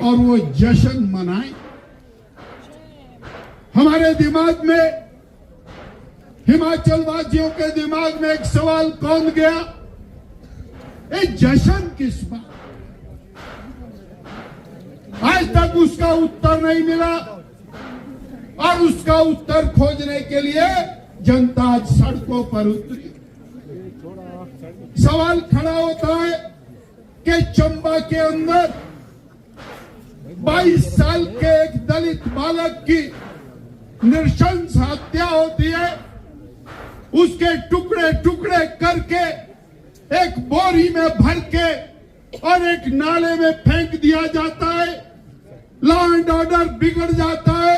और वो जश्न मनाएं। हमारे दिमाग में, हिमाचल वासियों के दिमाग में एक सवाल कौन गया, ये जश्न किस बात? आज तक उसका उत्तर नहीं मिला और उसका उत्तर खोजने के लिए जनता आज सड़कों पर उतरी। सवाल खड़ा होता है कि चंबा के अंदर 22 साल के एक दलित बालक की नृशंस हत्या होती है, उसके टुकड़े टुकड़े करके एक बोरी में भर के और एक नाले में फेंक दिया जाता है। लॉ एंड ऑर्डर बिगड़ जाता है।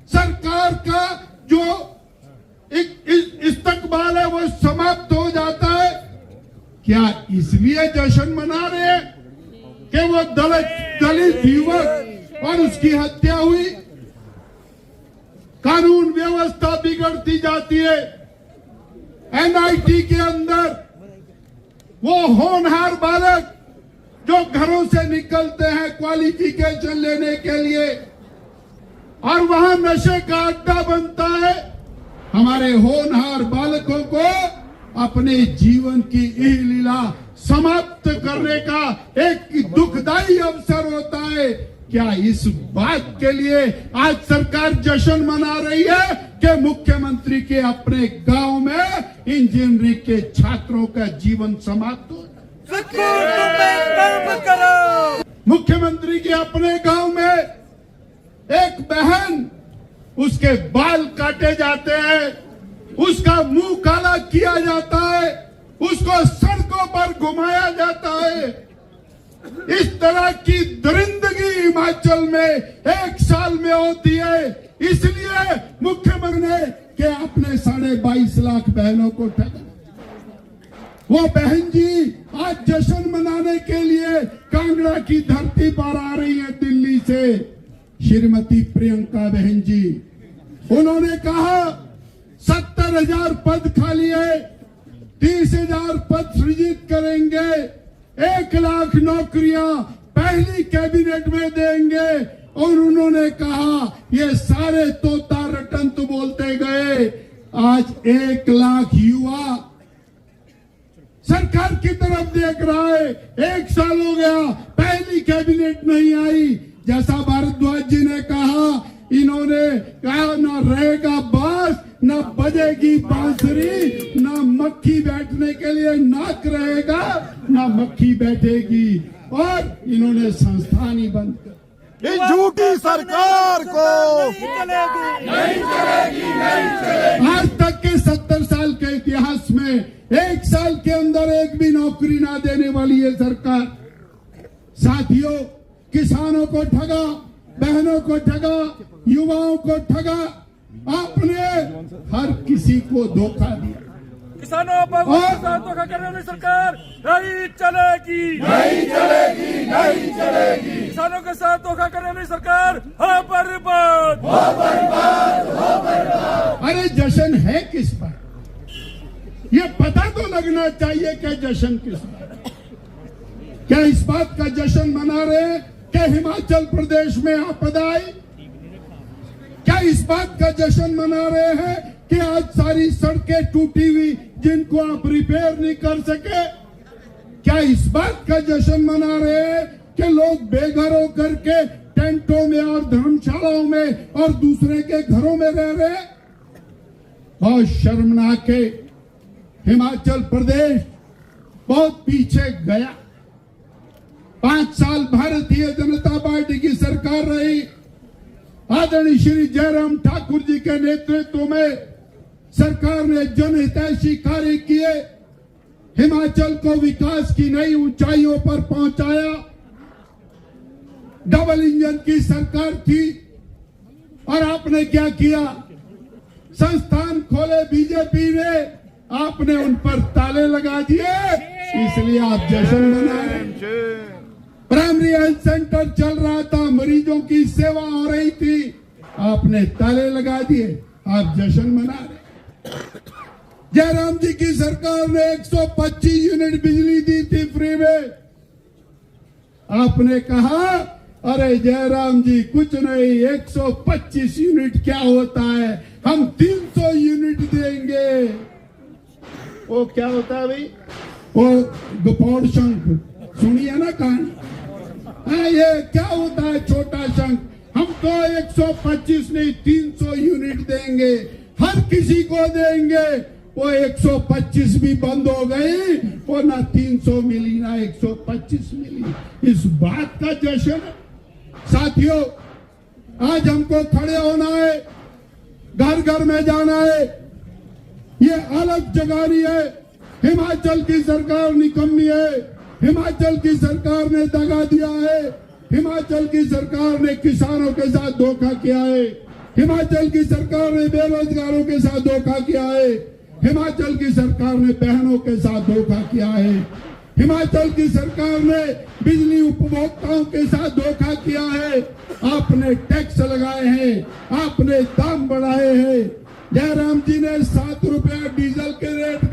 सरकार का जो इस्तकबाल है वो समाप्त हो जाता है। क्या इसलिए जश्न मना रहे हैं कि वो दलित युवक और उसकी हत्या हुई? कानून व्यवस्था बिगड़ती जाती है। एनआईटी के अंदर वो होनहार बालक जो घरों से निकलते हैं क्वालिफिकेशन लेने के लिए और वहां नशे का अड्डा बनता है, हमारे होनहार बालकों को अपने जीवन की यह लीला समाप्त करने का एक दुखदाई अवसर होता है। क्या इस बात के लिए आज सरकार जश्न मना रही है कि मुख्यमंत्री के अपने गांव में इंजीनियरिंग के छात्रों का जीवन समाप्त हो? मुख्यमंत्री के अपने गांव में एक बहन, उसके बाल काटे जाते हैं, उसका मुंह काला किया जाता है, उसको सड़कों पर घुमाया जाता है। इस तरह की दरिंदगी हिमाचल में एक साल में होती है। इसलिए मुख्यमंत्री ने कि आपने 22.5 लाख बहनों को ठगा। वो बहन जी आज जश्न मनाने के लिए कांगड़ा की धरती पर आ रही है दिल्ली से। श्रीमती प्रियंका बहन जी, उन्होंने कहा 70,000 पद खाली है, 30,000 पद सृजित करेंगे, 1 लाख नौकरियां पहली कैबिनेट में देंगे। और उन्होंने कहा ये सारे तोता रटंत बोलते गए। आज 1 लाख युवा सरकार की तरफ देख रहा है। 1 साल हो गया, पहली कैबिनेट नहीं आई। जैसा भारद्वाज जी ने कहा, इन्होंने कहा ना रहेगा बांस, ना बजेगी बांसुरी, ना मक्खी बैठने के लिए नाक रहेगा, ना मक्खी बैठेगी। और इन्होंने संस्थान ही बंद कर। इस झूठी सरकार को नहीं चलेगी। आज तक के 70 साल के इतिहास में 1 साल के अंदर एक भी नौकरी ना देने वाली है सरकार। साथियों, किसानों को ठगा, बहनों को ठगा, युवाओं को ठगा, आपने हर किसी को धोखा दिया। किसानों पर धोखा करने वाली सरकार नहीं चलेगी, नहीं चलेगी, नहीं चलेगी। किसानों के साथ धोखा करने वाली सरकार हो बर्बाद, हो बर्बाद, हो बर्बाद। अरे जश्न है किस पर? ये पता तो लगना चाहिए कि जश्न किस पर। क्या इस बात का जश्न मना रहे हैं कि हिमाचल प्रदेश में आपदा आई? क्या इस बात का जश्न मना रहे हैं कि आज सारी सड़कें टूटी हुई जिनको आप रिपेयर नहीं कर सके? क्या इस बात का जश्न मना रहे हैं कि लोग बेघर होकर के टेंटों में और धर्मशालाओं में और दूसरे के घरों में रह रहे हैं? बहुत शर्मनाक है। हिमाचल प्रदेश बहुत पीछे गया। 5 साल भारतीय जनता पार्टी की सरकार रही। आदरणीय श्री जयराम ठाकुर जी के नेतृत्व में सरकार ने जनहितैषी कार्य किए, हिमाचल को विकास की नई ऊंचाइयों पर पहुंचाया। डबल इंजन की सरकार थी और आपने क्या किया? संस्थान खोले बीजेपी ने, आपने उन पर ताले लगा दिए। इसलिए आप जश्न मना रहे हैं। प्राइमरी हेल्थ सेंटर चल रहा था, मरीजों की सेवा हो रही थी, आपने ताले लगा दिए, आप जश्न मना रहे। जयराम जी की सरकार ने 125 यूनिट बिजली दी थी फ्री में। आपने कहा अरे जयराम जी कुछ नहीं, 125 यूनिट क्या होता है, हम 300 यूनिट देंगे। वो क्या होता है भाई, वो गोपौड़ शंख सुनिए ना कहानी। हाँ, ये क्या होता है छोटा शंख, हम तो 125 नहीं 300 यूनिट देंगे, हर किसी को देंगे। वो 125 भी बंद हो गई, वो ना 300 मिली ना 125 मिली। इस बात का जश्न है साथियों। आज हमको खड़े होना है, घर घर में जाना है, ये अलग जगानी है। हिमाचल की सरकार निकम्मी है, हिमाचल की सरकार ने दगा दिया है, हिमाचल की सरकार ने किसानों के साथ धोखा किया है, हिमाचल की सरकार ने बेरोजगारों के साथ धोखा किया है, हिमाचल की सरकार ने बहनों के साथ धोखा किया है, हिमाचल की सरकार ने बिजली उपभोक्ताओं के साथ धोखा किया है। आपने टैक्स लगाए हैं, आपने दाम बढ़ाए हैं। जयराम जी ने 7 रुपया डीजल के रेट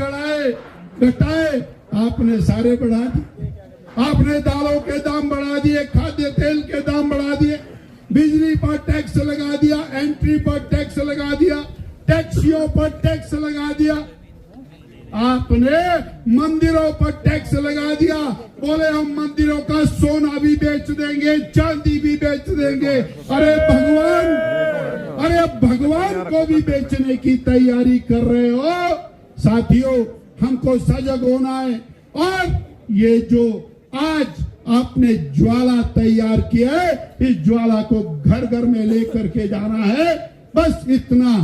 घटाए, आपने सारे बढ़ा दिए। आपने दालों के दाम बढ़ा दिए, खाद्य तेल के दाम बढ़ा दिए, बिजली पर टैक्स लगा दिया, एंट्री पर टैक्स लगा दिया, टैक्सियों पर टैक्स लगा दिया, आपने मंदिरों पर टैक्स लगा दिया। बोले हम मंदिरों का सोना भी बेच देंगे, चांदी भी बेच देंगे। अरे भगवान को भी बेचने की तैयारी कर रहे हो। साथियों, हमको सजग होना है। और ये जो आज आपने ज्वाला तैयार किया है, इस ज्वाला को घर घर में लेकर के जाना है। बस इतना